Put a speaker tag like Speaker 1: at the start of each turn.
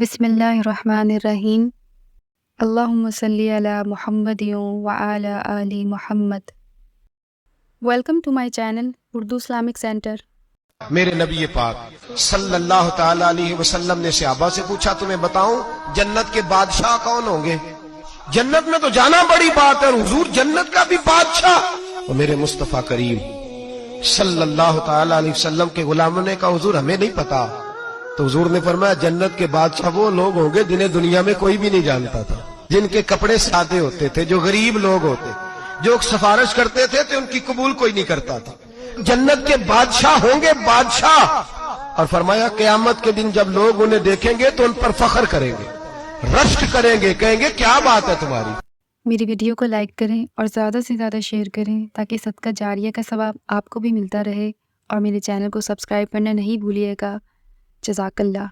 Speaker 1: بسم اللہ الرحمن الرحیم۔ اللہم صلی علی محمد وعلی آل محمد۔ Welcome to my channel Urdu Islamic centre.
Speaker 2: میرے نبی پاک صلی اللہ تعالی علیہ وسلم نے صحابہ سے پوچھا تمہیں بتاؤں جنت کے بادشاہ کون ہوں گے؟ جنت میں تو جانا بڑی بات ہے، حضور جنت کا بھی بادشاہ؟ اور میرے مصطفیٰ کریم صلی اللہ تعالی علیہ وسلم کے غلاموں نے کہا حضور ہمیں نہیں پتا۔ تو حضور نے فرمایا جنت کے بادشاہ وہ لوگ ہوں گے جنہیں دنیا میں کوئی بھی نہیں جانتا تھا، جن کے کپڑے سادے ہوتے تھے، جو غریب لوگ ہوتے، جو سفارش کرتے تھے تو ان کی قبول کوئی نہیں کرتا تھا۔ جنت کے بادشاہ ہوں گے، بادشاہ۔ اور فرمایا قیامت کے دن جب لوگ انہیں دیکھیں گے تو ان پر فخر کریں گے، رشک کریں گے، کہیں گے کیا بات ہے تمہاری۔
Speaker 1: میری ویڈیو کو لائک کریں اور زیادہ سے زیادہ شیئر کریں تاکہ صدقہ جاریہ کا ثواب آپ کو بھی ملتا رہے، اور میرے چینل کو سبسکرائب کرنا نہیں بھولیے گا۔ جزاک اللہ۔